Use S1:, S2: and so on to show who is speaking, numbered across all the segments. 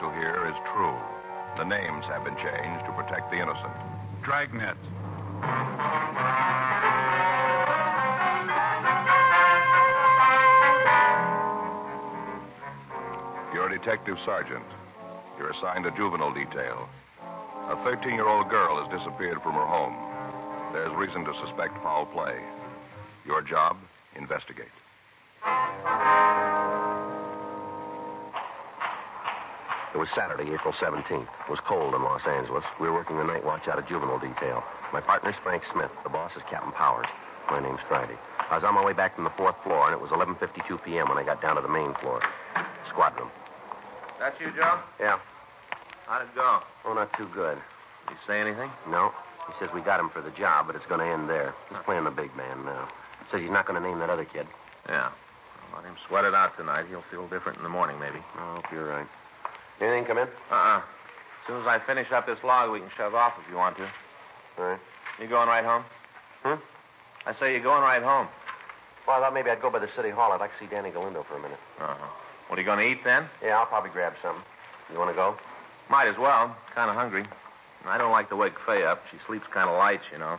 S1: to hear is true. The names have been changed to protect the innocent.
S2: Dragnet.
S1: You're a detective sergeant. You're assigned to juvenile detail. A 13-year-old girl has disappeared from her home. There's reason to suspect foul play. Your job, investigate.
S3: It was Saturday, April 17th. It was cold in Los Angeles. We were working the night watch out of juvenile detail. My partner's Frank Smith. The boss is Captain Powers. My name's Friday. I was on my way back from the 4th floor, and it was 11:52 p.m. when I got down to the main floor. Squad room.
S4: That you, Joe?
S3: Yeah.
S4: How'd it go?
S3: Oh, not too good.
S4: Did he say anything?
S3: No. He says we got him for the job, but it's going to end there. He's playing the big man now. Says he's not going to name that other kid.
S4: Yeah. Well, let him sweat it out tonight. He'll feel different in the morning, maybe.
S3: I hope you're right. Anything come in?
S4: As soon as I finish up this log, we can shove off if you want to.
S3: All right.
S4: You going right home? I say you're going right home.
S3: Well, I thought maybe I'd go by the city hall. I'd like to see Danny Galindo for a minute.
S4: What are you going to eat then?
S3: Yeah, I'll probably grab something. You want to go?
S4: Might as well. Kind of hungry. I don't like to wake Faye up. She sleeps kind of light, you know.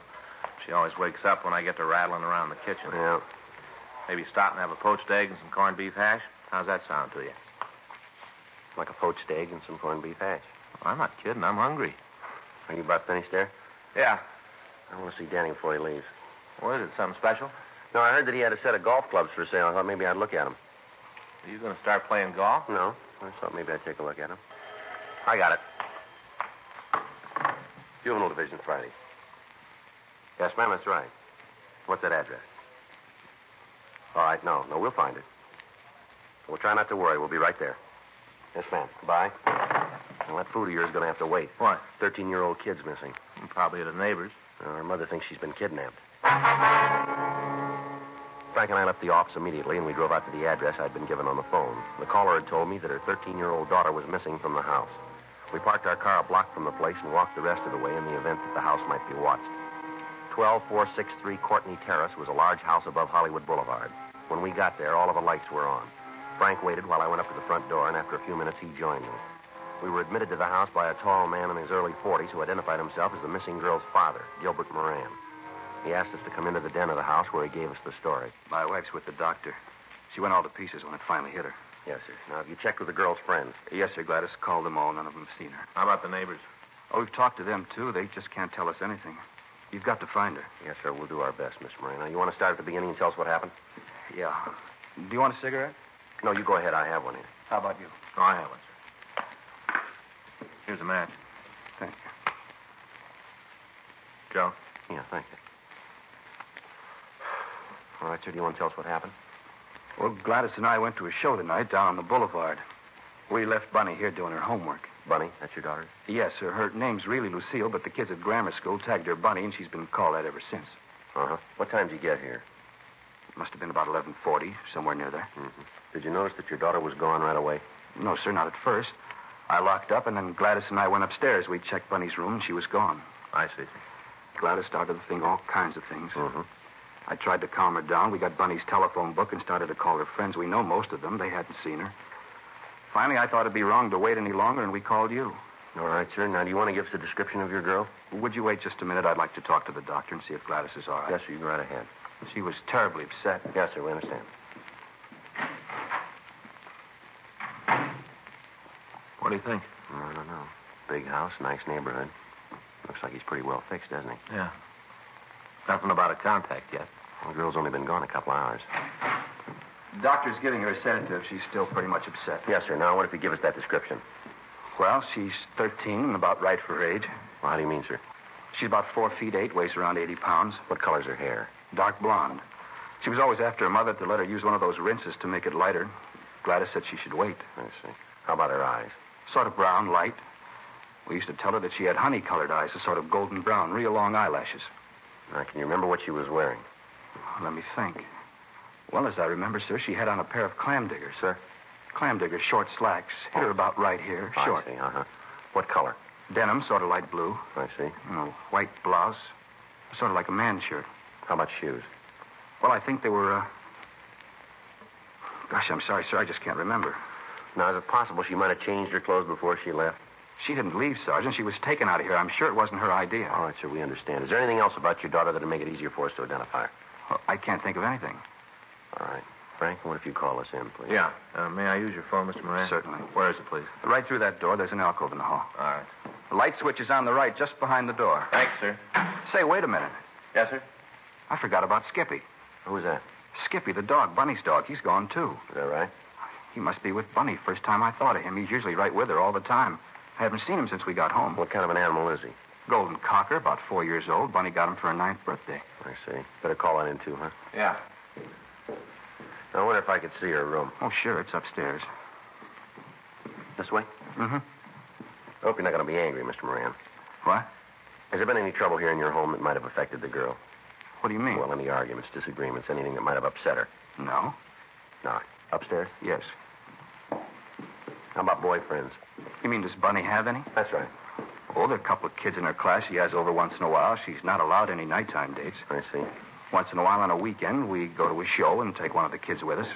S4: She always wakes up when I get to rattling around the kitchen.
S3: Yeah.
S4: Maybe stop and have a poached egg and some corned beef hash? How's that sound to you?
S3: Like a poached egg and some corned beef hash.
S4: Well, I'm not kidding. I'm hungry.
S3: Are you about finished there?
S4: Yeah.
S3: I want to see Danny before he leaves.
S4: What is it, something special?
S3: No, I heard that he had a set of golf clubs for sale. I thought maybe I'd look at them.
S4: Are you going to start playing golf?
S3: No. I thought maybe I'd take a look at them. I got it. Juvenile Division, Friday. Yes, ma'am, that's right. What's that address? All right, no, we'll find it. We'll try not to worry. We'll be right there. Yes, ma'am. Goodbye. Well, that food of yours is going to have to wait.
S4: What?
S3: 13-year-old kid's missing.
S4: Probably at a neighbor's.
S3: Her mother thinks she's been kidnapped. Frank and I left the office immediately, and we drove out to the address I'd been given on the phone. The caller had told me that her 13-year-old daughter was missing from the house. We parked our car a block from the place and walked the rest of the way in the event that the house might be watched. 12463 Courtney Terrace was a large house above Hollywood Boulevard. When we got there, all of the lights were on. Frank waited while I went up to the front door, and after a few minutes, he joined me. We were admitted to the house by a tall man in his early 40s who identified himself as the missing girl's father, Gilbert Moran. He asked us to come into the den of the house where he gave us the story.
S5: My wife's with the doctor. She went all to pieces when it finally hit her.
S3: Yes, sir. Now, have you checked with the girl's friends?
S5: Yes, sir, Gladys. Called them all. None of them have seen her.
S4: How about the neighbors?
S5: Oh, we've talked to them, too. They just can't tell us anything. You've got to find her.
S3: Yes, sir. We'll do our best, Mr. Moran. Now, you want to start at the beginning and tell us what happened?
S5: Yeah. Do you want a cigarette?
S3: No, you go ahead. I have one here.
S5: How about you?
S4: Oh, I have one, sir. Here's a match.
S5: Thank you.
S4: Joe?
S3: Yeah, thank you. All right, sir. Do you want to tell us what happened?
S5: Well, Gladys and I went to a show tonight down on the boulevard. We left Bunny here doing her homework.
S3: Bunny? That's your daughter?
S5: Yes, sir. Her name's really Lucille, but the kids at grammar school tagged her Bunny, and she's been called that ever since.
S3: Uh-huh. What time did you get here?
S5: It must have been about 11:40, somewhere near there.
S3: Mm-hmm. Did you notice that your daughter was gone right away?
S5: No, sir, not at first. I locked up, and then Gladys and I went upstairs. We checked Bunny's room, and she was gone.
S4: I see.
S5: Gladys started to think all kinds of things.
S3: Mm-hmm.
S5: I tried to calm her down. We got Bunny's telephone book and started to call her friends. We know most of them. They hadn't seen her. Finally, I thought it'd be wrong to wait any longer, and we called you.
S3: All right, sir. Now, do you want to give us a description of your girl?
S5: Would you wait just a minute? I'd like to talk to the doctor and see if Gladys is all right.
S3: Yes, sir. You go right ahead.
S5: She was terribly upset.
S3: Yes, sir. We understand.
S4: What do you think?
S3: I don't know. Big house, nice neighborhood. Looks like he's pretty well fixed, doesn't he?
S4: Yeah. Nothing about a contact yet.
S3: Well, the girl's only been gone a couple hours.
S5: The doctor's giving her a sedative. She's still pretty much upset.
S3: Yes, sir. Now, what if you give us that description?
S5: Well, she's 13 and about right for her age.
S3: Well, how do you mean, sir?
S5: She's about 4 feet 8, weighs around 80 pounds.
S3: What color's her hair?
S5: Dark blonde. She was always after her mother to let her use one of those rinses to make it lighter. Gladys said she should wait.
S3: I see. How about her eyes?
S5: Sort of brown, light. We used to tell her that she had honey-colored eyes, a sort of golden brown, real long eyelashes.
S3: Now, can you remember what she was wearing?
S5: Let me think. Well, as I remember, sir, she had on a pair of clam diggers.
S3: Sir?
S5: Clam diggers, short slacks. Hit her about right here, short.
S3: I see, uh-huh. What color?
S5: Denim, sort of light blue.
S3: I see.
S5: White blouse. Sort of like a man's shirt.
S3: How about shoes?
S5: Well, I think they were, Gosh, I'm sorry, sir. I just can't remember.
S3: Now, is it possible she might have changed her clothes before she left?
S5: She didn't leave, Sergeant. She was taken out of here. I'm sure it wasn't her idea.
S3: All right, sir, we understand. Is there anything else about your daughter that would make it easier for us to identify her?
S5: Well, I can't think of anything.
S3: All right. Frank, what if you call us in, please?
S4: Yeah. May I use your phone, Mr. Moran?
S5: Certainly.
S4: Where is it, please?
S5: Right through that door, there's an alcove in the hall.
S4: All right.
S5: The light switch is on the right, just behind the door.
S4: Thanks, sir.
S5: Say, wait a minute.
S4: Yes, sir?
S5: I forgot about Skippy.
S3: Who's that?
S5: Skippy, the dog, Bunny's dog. He's gone, too.
S3: Is that right?
S5: He must be with Bunny. First time I thought of him. He's usually right with her all the time. I haven't seen him since we got home.
S3: What kind of an animal is he?
S5: Golden cocker, about 4 years old. Bunny got him for her 9th birthday.
S3: I see. Better call that in, too, huh?
S4: Yeah.
S3: I wonder if I could see her room.
S5: Oh, sure, it's upstairs.
S3: This way?
S5: Mm-hmm.
S3: I hope you're not going to be angry, Mr. Moran.
S5: What?
S3: Has there been any trouble here in your home that might have affected the girl?
S5: What do you mean?
S3: Well, any arguments, disagreements, anything that might have upset her?
S5: No.
S3: No. Upstairs?
S5: Yes.
S3: How about boyfriends?
S5: You mean, does Bunny have any?
S3: That's right.
S5: Oh, there are a couple of kids in her class she has over once in a while. She's not allowed any nighttime dates.
S3: I see.
S5: Once in a while on a weekend, we go to a show and take one of the kids with us.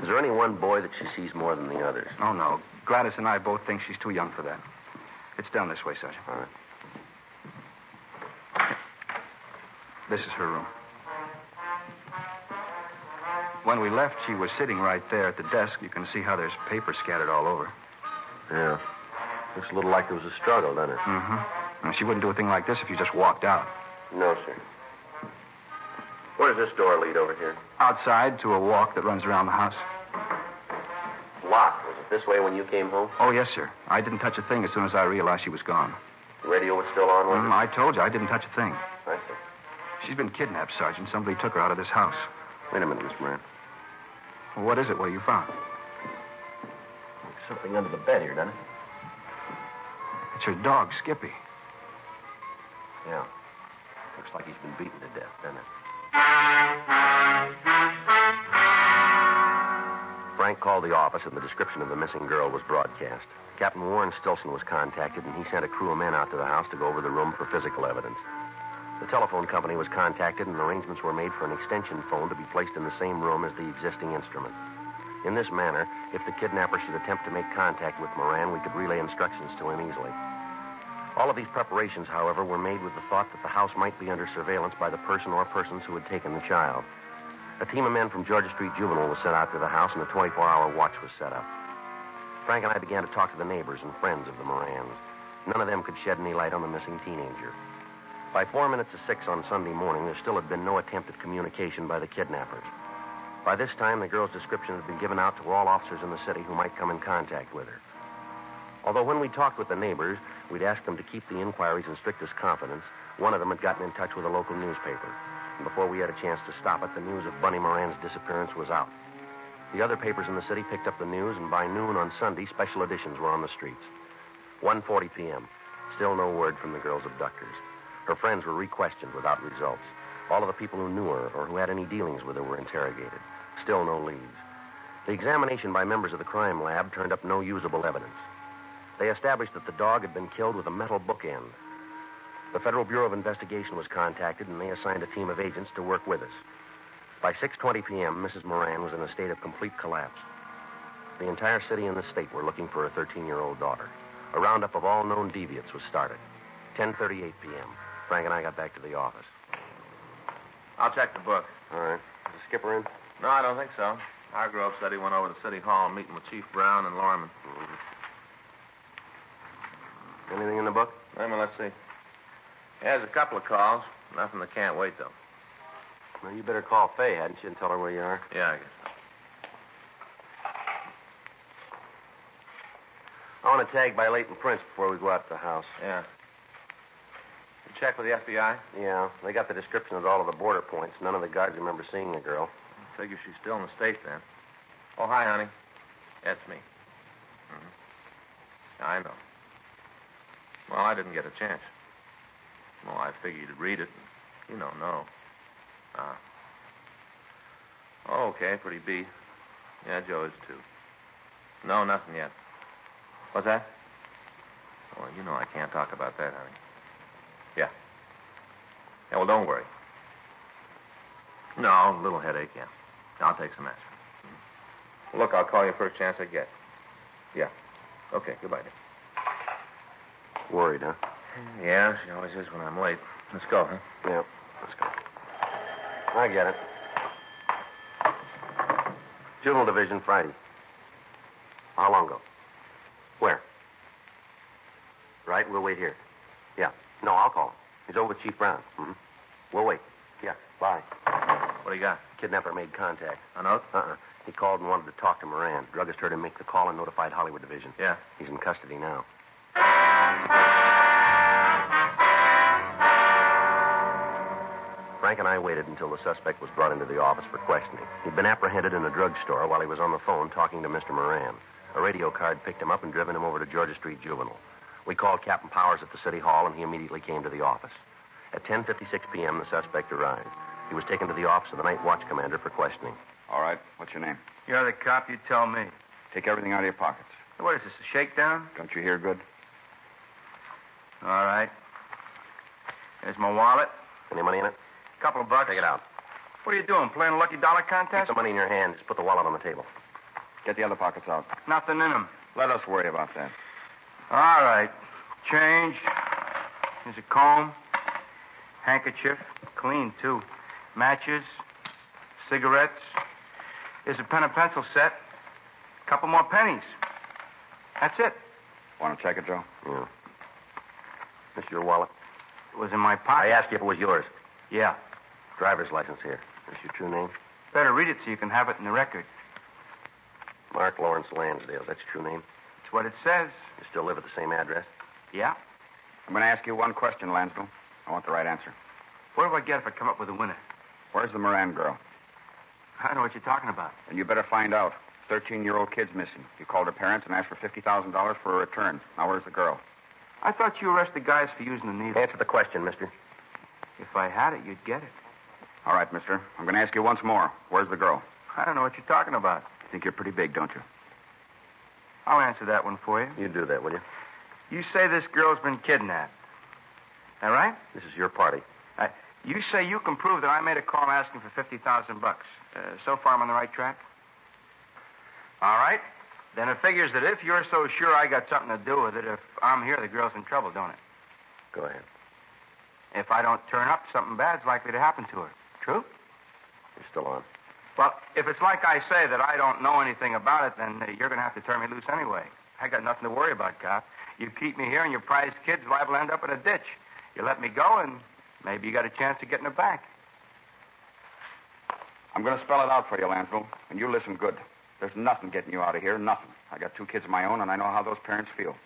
S3: Is there any one boy that she sees more than the others?
S5: Oh, no. Gladys and I both think she's too young for that. It's down this way, Sergeant.
S3: All right.
S5: This is her room. When we left, she was sitting right there at the desk. You can see how there's paper scattered all over.
S3: Yeah. Looks a little like there was a struggle, doesn't it?
S5: Mm-hmm. And she wouldn't do a thing like this if you just walked out.
S3: No, sir. Where does this door lead over here?
S5: Outside to a walk that runs around the house.
S3: Locked. Was it this way when you came home?
S5: Oh, yes, sir. I didn't touch a thing as soon as I realized she was gone.
S3: The radio was still on, wasn't it?
S5: I told you, I didn't touch a thing.
S3: I see.
S5: She's been kidnapped, Sergeant. Somebody took her out of this house.
S3: Wait a minute, Mr. Moran.
S5: Well, what is it? What you found?
S3: There's something under the bed here, doesn't it?
S5: It's her dog, Skippy.
S3: Yeah. Looks like he's been beaten to death, doesn't it? Frank called the office, and the description of the missing girl was broadcast. Captain Warren Stilson was contacted, and he sent a crew of men out to the house to go over the room for physical evidence. The telephone company was contacted, and arrangements were made for an extension phone to be placed in the same room as the existing instrument. In this manner, if the kidnapper should attempt to make contact with Moran, we could relay instructions to him easily. All of these preparations, however, were made with the thought that the house might be under surveillance by the person or persons who had taken the child. A team of men from Georgia Street Juvenile was sent out to the house, and a 24-hour watch was set up. Frank and I began to talk to the neighbors and friends of the Morans. None of them could shed any light on the missing teenager. By 4 minutes to 6 on Sunday morning, there still had been no attempt at communication by the kidnappers. By this time, the girl's description had been given out to all officers in the city who might come in contact with her. Although when we talked with the neighbors, we'd asked them to keep the inquiries in strictest confidence, one of them had gotten in touch with a local newspaper. And before we had a chance to stop it, the news of Bunny Moran's disappearance was out. The other papers in the city picked up the news, and by noon on Sunday, special editions were on the streets. 1:40 p.m. Still no word from the girl's abductors. Her friends were re-questioned without results. All of the people who knew her or who had any dealings with her were interrogated. Still no leads. The examination by members of the crime lab turned up no usable evidence. They established that the dog had been killed with a metal bookend. The Federal Bureau of Investigation was contacted, and they assigned a team of agents to work with us. By 6:20 p.m., Mrs. Moran was in a state of complete collapse. The entire city and the state were looking for a 13-year-old daughter. A roundup of all known deviants was started. 10:38 p.m. Frank and I got back to the office.
S4: I'll check the book.
S3: All right. Is the skipper in?
S4: No, I don't think so. Hargrove said he went over to City Hall meeting with Chief Brown and Lorman.
S3: Mm-hmm. Anything in the book?
S4: Wait a minute, let's see. There's a couple of calls. Nothing that can't wait, though.
S3: Well, you better call Fay, hadn't you, and tell her where you are?
S4: Yeah, I guess so.
S3: I want to tag by Leighton Prince before we go out to the house.
S4: Yeah. You check with the FBI?
S3: Yeah, they got the description of all of the border points. None of the guards remember seeing the girl.
S4: I figure she's still in the state, then. Oh, hi, honey. That's me. Mm-hmm. I know. Well, I didn't get a chance. Well, I figured you'd read it. You don't know. Oh, okay, pretty beat. Yeah, Joe is, too. No, nothing yet. What's that? Oh, you know I can't talk about that, honey. Yeah. Yeah, well, don't worry. No, a little headache, yeah. I'll take some aspirin. Look, I'll call you first chance I get. Yeah. Okay, goodbye, Dick.
S3: Worried, huh?
S4: Yeah, she always is when I'm late. Let's go, huh?
S3: Yeah, let's go. I get it. Juvenile Division, Friday. How long ago? Where? Right, we'll wait here. Yeah. No, I'll call him. He's over with Chief Brown. Mm-hmm. We'll wait. Yeah, bye.
S4: What do you got?
S3: Kidnapper made contact.
S4: A note?
S3: He called and wanted to talk to Moran. Druggist heard him make the call and notified Hollywood Division.
S4: Yeah.
S3: He's in custody now. Frank and I waited until the suspect was brought into the office for questioning. He'd been apprehended in a drugstore while he was on the phone talking to Mr. Moran. A radio card picked him up and driven him over to Georgia Street Juvenile. We called Captain Powers at the city hall, and he immediately came to the office. At 10:56 p.m., the suspect arrived. He was taken to the office of the night watch commander for questioning.
S5: All right. What's your name?
S2: You're the cop, you tell me.
S5: Take everything out of your pockets.
S2: What is this, a shakedown?
S5: Don't you hear good?
S2: All right. There's my wallet.
S3: Any money in it?
S2: Couple of bucks.
S3: Take it out.
S2: What are you doing, playing a lucky dollar
S3: Keep
S2: contest?
S3: the money in your hand. Just put the wallet on the table.
S5: Get the other pockets out.
S2: Nothing in them.
S5: Let us worry about that.
S2: All right. Change. There's a comb. Handkerchief. Clean, too. Matches. Cigarettes. There's a pen and pencil set. Couple more pennies. That's it.
S5: Want to check it, Joe?
S3: Yeah. This your wallet?
S2: It was in my
S3: I
S2: pocket.
S3: asked you if it was yours.
S2: Yeah.
S3: Driver's license here. This your true name?
S2: Better read it so you can have it in the record.
S3: Mark Lawrence Lansdale. That's your true name?
S2: It's what it says.
S3: You still live at the same address?
S2: Yeah.
S5: I'm going to ask you one question, Lansville. I want the right answer.
S2: What do I get if I come up with a winner?
S5: Where's the Moran girl?
S2: I don't know what you're talking about.
S5: And you better find out. 13-year-old kid's missing. You called her parents and asked for $50,000 for a return. Now, where's the girl?
S2: I thought you arrested guys for using the needle.
S3: Answer the question, mister.
S2: If I had it, you'd get it.
S5: All right, mister. I'm going to ask you once more. Where's the girl?
S2: I don't know what you're talking about.
S5: You think you're pretty big, don't you?
S2: I'll answer that one for you.
S3: You do that, will you?
S2: You say this girl's been kidnapped. All right?
S3: This is your party.
S2: You say you can prove that I made a call asking for $50,000. So far, I'm on the right track? All right. Then it figures that if you're so sure I got something to do with it, if I'm here, the girl's in trouble, don't it?
S3: Go ahead.
S2: If I don't turn up, something bad's likely to happen to her. True?
S3: You're still on.
S2: Well, if it's like I say that I don't know anything about it, then you're going to have to turn me loose anyway. I got nothing to worry about, cop. You keep me here and your prize kid's liable to end up in a ditch. You let me go and maybe you got a chance of getting her back.
S5: I'm going to spell it out for you, Lansville, and you listen good. There's nothing getting you out of here, nothing. I got 2 kids of my own, and I know how those parents feel.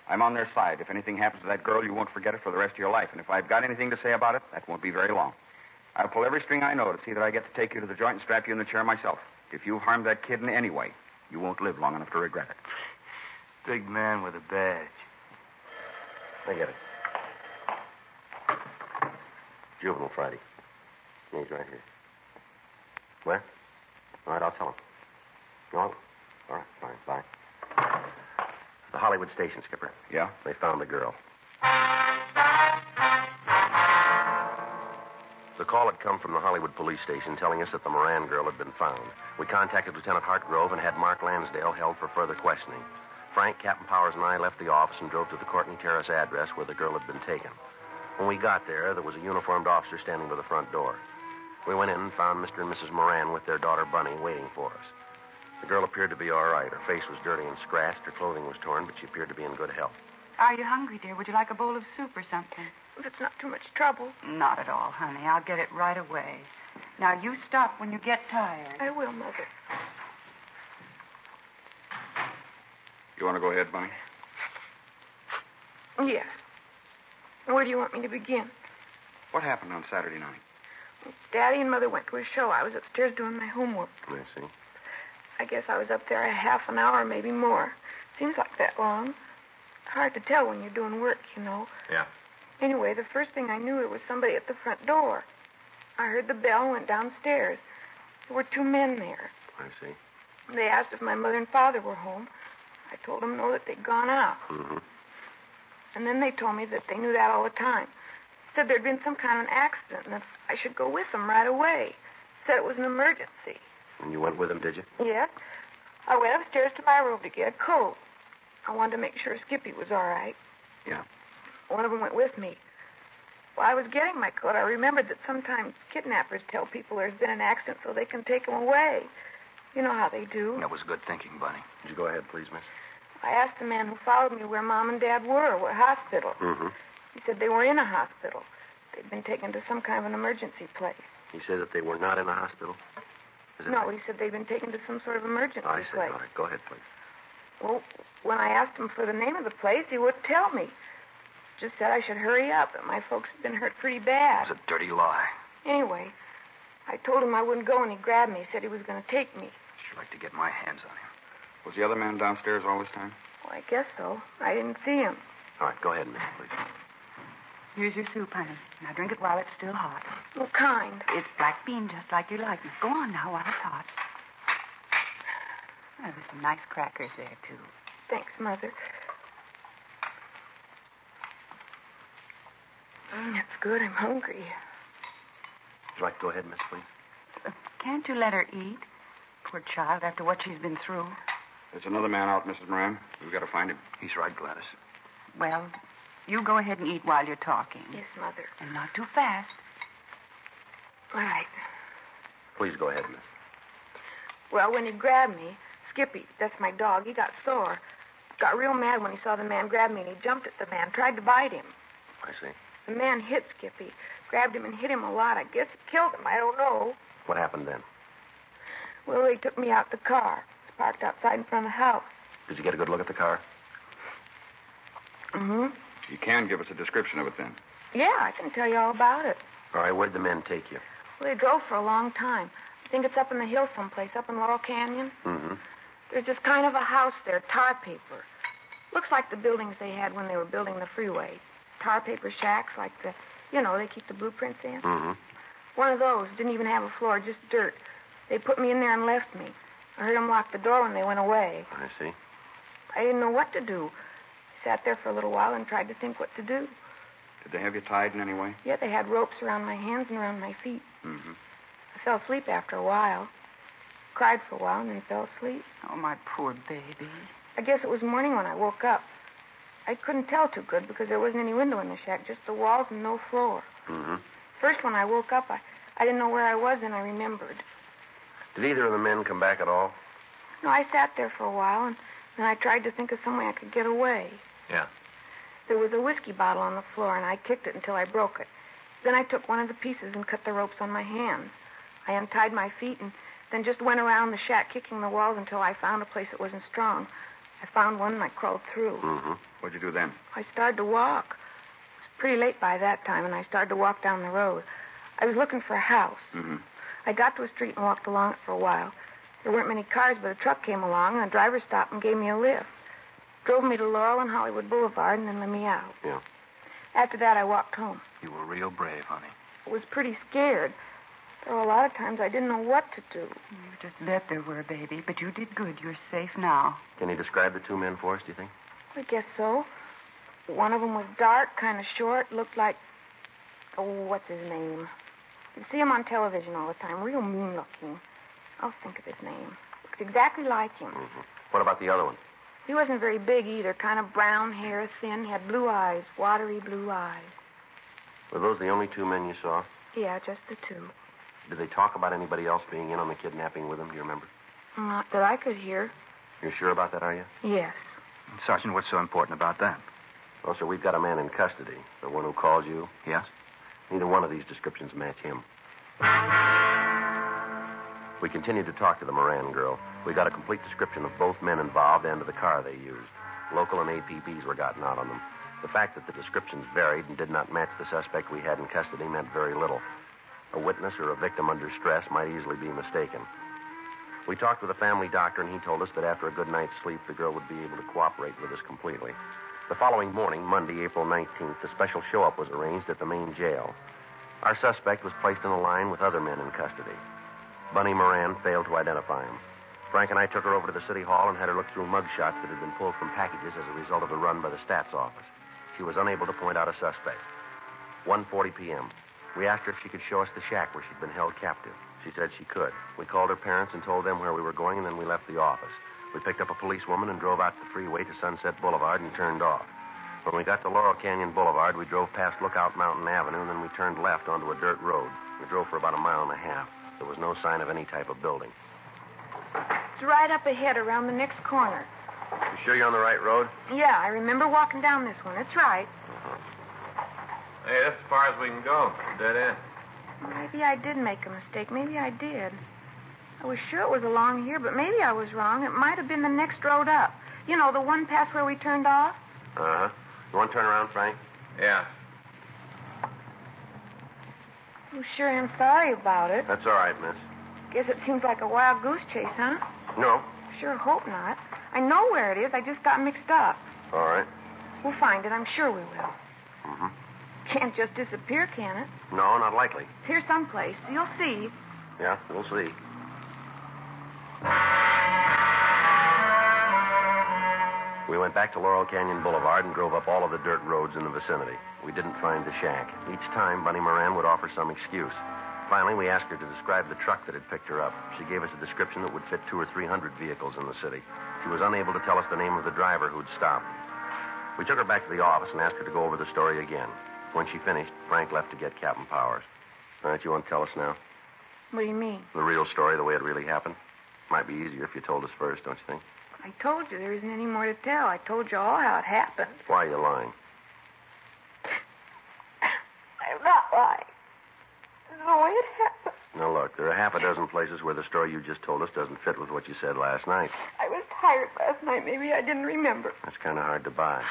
S5: I'm on their side. If anything happens to that girl, you won't forget it for the rest of your life. And if I've got anything to say about it, that won't be very long. I'll pull every string I know to see that I get to take you to the joint and strap you in the chair myself. If you've harmed that kid in any way, you won't live long enough to regret it.
S2: Big man with a badge.
S3: I get it. Juvenile Friday. He's right here. Where? All right, I'll tell him. No? All right, fine, bye. The Hollywood station, Skipper.
S5: Yeah?
S3: They found the girl. The call had come from the Hollywood police station telling us that the Moran girl had been found. We contacted Lieutenant Hartgrove and had Mark Lansdale held for further questioning. Frank, Captain Powers, and I left the office and drove to the Courtney Terrace address where the girl had been taken. When we got there was a uniformed officer standing by the front door. We went in and found Mr. and Mrs. Moran with their daughter, Bunny, waiting for us. The girl appeared to be all right. Her face was dirty and scratched. Her clothing was torn, but she appeared to be in good health.
S6: Are you hungry, dear? Would you like a bowl of soup or something?
S7: If it's not too much trouble.
S6: Not at all, honey. I'll get it right away. Now, you stop when you get tired.
S7: I will, Mother.
S5: You want to go ahead, Bunny?
S7: Yes. Where do you want me to begin?
S5: What happened on Saturday night?
S7: Daddy and Mother went to a show. I was upstairs doing my homework.
S3: I see.
S7: I guess I was up there a half an hour, maybe more. Seems like that long. Hard to tell when you're doing work, you know.
S4: Yeah.
S7: Anyway, the first thing I knew, it was somebody at the front door. I heard the bell and went downstairs. There were 2 men there.
S3: I see.
S7: They asked if my mother and father were home. I told them no, that they'd gone out.
S3: Mm-hmm.
S7: And then they told me that they knew that all the time. Said there'd been some kind of an accident and that I should go with them right away. Said it was an emergency.
S3: And you went with them, did you?
S7: Yes. I went upstairs to my room to get a coat. I wanted to make sure Skippy was all right.
S5: Yeah.
S7: One of them went with me. While I was getting my coat, I remembered that sometimes kidnappers tell people there's been an accident so they can take them away. You know how they do.
S5: That was good thinking, Bunny.
S3: Would you go ahead, please, miss?
S7: I asked the man who followed me where Mom and Dad were, what hospital.
S3: Mm-hmm.
S7: He said they were in a hospital. They'd been taken to some kind of an emergency place.
S3: He said that they were not in a hospital?
S7: No, he said they'd been taken to some sort of emergency
S3: I see.
S7: place.
S3: All right, go ahead, please.
S7: Well, when I asked him for the name of the place, he wouldn't tell me. Just said I should hurry up, that my folks had been hurt pretty bad.
S5: It was a dirty lie.
S7: Anyway, I told him I wouldn't go, and he grabbed me. He said he was going to take me.
S5: Sure like to get my hands on him. Was the other man downstairs all this time?
S7: Well, I guess so. I didn't see him.
S3: All right, go ahead, miss, please.
S6: Here's your soup, honey. Now drink it while it's still hot.
S7: What kind?
S6: It's black bean, just like you like it. Go on now while it's hot. Oh, there's some nice crackers there, too.
S7: Thanks, Mother. That's good. I'm hungry.
S3: Would you like to go ahead, miss, please?
S6: Can't you let her eat? Poor child, after what she's been through.
S5: There's another man out, Mrs. Moran. We've got to find him. He's right, Gladys.
S6: Well, you go ahead and eat while you're talking.
S7: Yes, Mother.
S6: And not too fast.
S7: All right.
S3: Please go ahead, miss.
S7: Well, when he grabbed me, Skippy, that's my dog, he got sore. Got real mad when he saw the man grab me, and he jumped at the man, tried to bite him.
S3: I see.
S7: The man hit Skippy, grabbed him and hit him a lot. I guess it killed him. I don't know.
S3: What happened then?
S7: Well, they took me out the car. It's parked outside in front of the house.
S3: Did you get a good look at the car?
S7: Mm-hmm.
S5: You can give us a description of it, then.
S7: Yeah, I can tell you all about it.
S3: All right, where'd the men take you?
S7: Well, they drove for a long time. I think it's up in the hill someplace, up in Laurel Canyon.
S3: Mm-hmm.
S7: There's this kind of a house there, tar paper. Looks like the buildings they had when they were building the freeway. Tar paper shacks, like they keep the blueprints in.
S3: Mm-hmm.
S7: One of those. Didn't even have a floor, just dirt. They put me in there and left me. I heard them lock the door when they went away.
S3: I see.
S7: I didn't know what to do. I sat there for a little while and tried to think what to do.
S5: Did they have you tied in any way?
S7: Yeah, they had ropes around my hands and around my feet.
S5: Mm-hmm.
S7: I fell asleep after a while. Cried for a while and then fell asleep.
S6: Oh, my poor baby.
S7: I guess it was morning when I woke up. I couldn't tell too good because there wasn't any window in the shack, just the walls and no floor.
S3: Mm-hmm.
S7: First, when I woke up, I didn't know where I was, and I remembered.
S3: Did either of the men come back at all?
S7: No, I sat there for a while, and then I tried to think of some way I could get away.
S3: Yeah.
S7: There was a whiskey bottle on the floor, and I kicked it until I broke it. Then I took one of the pieces and cut the ropes on my hands. I untied my feet and then just went around the shack kicking the walls until I found a place that wasn't strong. I found one and I crawled through.
S3: Mm-hmm.
S5: What'd you do then?
S7: I started to walk. It was pretty late by that time, and I started to walk down the road. I was looking for a house.
S5: Mm-hmm.
S7: I got to a street and walked along it for a while. There weren't many cars, but a truck came along, and the driver stopped and gave me a lift. Drove me to Laurel and Hollywood Boulevard and then let me out.
S3: Yeah.
S7: After that, I walked home.
S5: You were real brave, honey.
S7: I was pretty scared. There were a lot of times I didn't know what to do.
S6: You just bet there were, baby. But you did good. You're safe now.
S3: Can you describe the two men for us, do you think?
S7: I guess so. One of them was dark, kind of short, looked like... Oh, what's his name? You see him on television all the time, real mean-looking. I'll think of his name. Looks exactly like him.
S3: Mm-hmm. What about the other one?
S7: He wasn't very big either, kind of brown hair, thin, had blue eyes, watery blue eyes.
S3: Were those the only two men you saw?
S7: Yeah, just the two.
S3: Did they talk about anybody else being in on the kidnapping with them? Do you remember?
S7: Not that I could hear.
S3: You're sure about that, are you?
S7: Yes.
S5: Sergeant, what's so important about that?
S3: Well, sir, we've got a man in custody. The one who called you.
S5: Yes?
S3: Neither one of these descriptions match him. We continued to talk to the Moran girl. We got a complete description of both men involved and of the car they used. Local and APBs were gotten out on them. The fact that the descriptions varied and did not match the suspect we had in custody meant very little. A witness or a victim under stress might easily be mistaken. We talked with a family doctor, and he told us that after a good night's sleep, the girl would be able to cooperate with us completely. The following morning, Monday, April 19th, a special show-up was arranged at the main jail. Our suspect was placed in a line with other men in custody. Bunny Moran failed to identify him. Frank and I took her over to the city hall and had her look through mug shots that had been pulled from packages as a result of the run by the stats office. She was unable to point out a suspect. 1:40 p.m. We asked her if she could show us the shack where she'd been held captive. She said she could. We called her parents and told them where we were going, and then we left the office. We picked up a policewoman and drove out the freeway to Sunset Boulevard and turned off. When we got to Laurel Canyon Boulevard, we drove past Lookout Mountain Avenue, and then we turned left onto a dirt road. We drove for about a mile and a half. There was no sign of any type of building.
S7: It's right up ahead around the next corner.
S3: You sure you're on the right road?
S7: Yeah, I remember walking down this one. It's right.
S4: Hey, that's as far as we can go. Dead end.
S7: Maybe I did make a mistake. Maybe I did. I was sure it was along here, but maybe I was wrong. It might have been the next road up. You know, the one past where we turned off?
S3: Uh-huh. You want to turn around, Frank?
S4: Yeah.
S7: Oh, sure am sorry about it.
S3: That's all right, miss.
S7: Guess it seems like a wild goose chase, huh?
S3: No.
S7: Sure hope not. I know where it is. I just got mixed up.
S3: All right.
S7: We'll find it. I'm sure we will.
S3: Mm-hmm.
S7: Can't just disappear, can it?
S3: No, not likely.
S7: It's here someplace. You'll see.
S3: Yeah, we'll see. We went back to Laurel Canyon Boulevard and drove up all of the dirt roads in the vicinity. We didn't find the shack. Each time, Bunny Moran would offer some excuse. Finally, we asked her to describe the truck that had picked her up. She gave us a description that would fit 200 or 300 vehicles in the city. She was unable to tell us the name of the driver who'd stopped. We took her back to the office and asked her to go over the story again. When she finished, Frank left to get Captain Powers. All right, you want to tell us now?
S7: What do you mean?
S3: The real story, the way it really happened? Might be easier if you told us first, don't you think?
S7: I told you there isn't any more to tell. I told you all how it happened.
S3: Why are you lying?
S7: I'm not lying. This is the way it happened.
S3: Now, look, there are half a dozen places where the story you just told us doesn't fit with what you said last night.
S7: I was tired last night. Maybe I didn't remember.
S3: That's kind of hard to buy.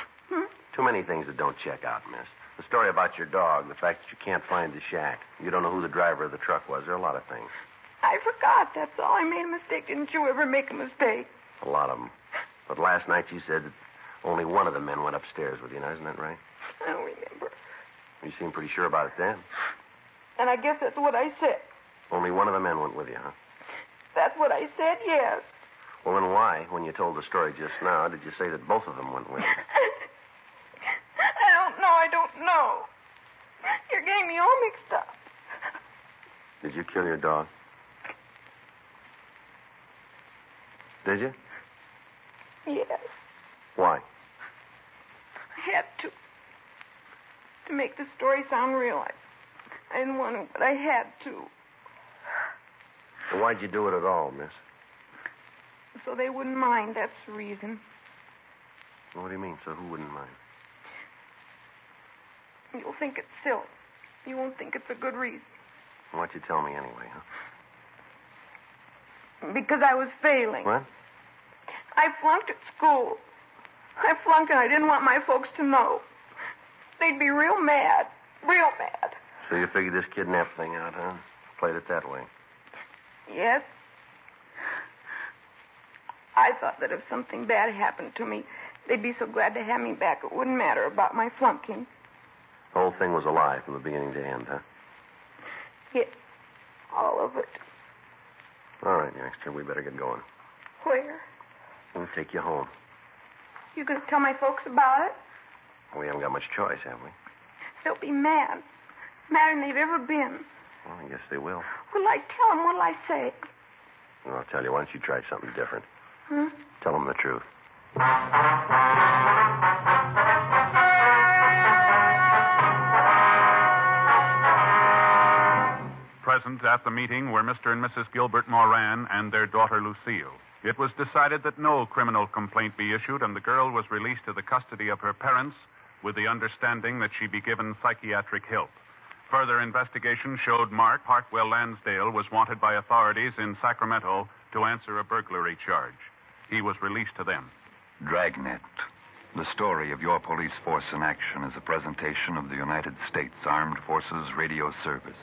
S3: Too many things that don't check out, miss. The story about your dog, the fact that you can't find the shack. You don't know who the driver of the truck was. There are a lot of things.
S7: I forgot, that's all. I made a mistake. Didn't you ever make a mistake?
S3: A lot of them. But last night you said that only one of the men went upstairs with you now. Isn't that right?
S7: I don't remember.
S3: You seemed pretty sure about it then.
S7: And I guess that's what I said.
S3: Only one of the men went with you, huh?
S7: That's what I said, yes.
S3: Well, then why, when you told the story just now, did you say that both of them went with you?
S7: I don't know. You're getting me all mixed up.
S3: Did you kill your dog? Did you?
S7: Yes.
S3: Why?
S7: I had to. To make the story sound real. I didn't want to, but I had to.
S3: Well, why'd you do it at all, miss?
S7: So they wouldn't mind, that's the reason.
S3: What do you mean, so who wouldn't mind?
S7: You'll think it's silly. You won't think it's a good reason.
S3: Why'd you tell me anyway, huh?
S7: Because I was failing.
S3: What?
S7: I flunked at school. I flunked and I didn't want my folks to know. They'd be real mad. Real mad.
S3: So you figured this kidnap thing out, huh? Played it that way.
S7: Yes. I thought that if something bad happened to me, they'd be so glad to have me back it wouldn't matter about my flunking.
S3: The whole thing was a lie from the beginning to end, huh?
S7: Yes. All of it.
S3: All right, youngster, we better get going.
S7: Where?
S3: We'll take you home.
S7: You going to tell my folks about it?
S3: We haven't got much choice, have we?
S7: They'll be mad. Madder than they've ever been.
S3: Well, I guess they will.
S7: What'll I tell them? What'll I say?
S3: Well, I'll tell you, why don't you try something different?
S7: Huh?
S3: Tell them the truth.
S8: Present at the meeting were Mr. and Mrs. Gilbert Moran and their daughter Lucille. It was decided that no criminal complaint be issued, and the girl was released to the custody of her parents with the understanding that she be given psychiatric help. Further investigation showed Mark Hartwell Lansdale was wanted by authorities in Sacramento to answer a burglary charge. He was released to them.
S9: Dragnet. The story of your police force in action is a presentation of the United States Armed Forces Radio Service.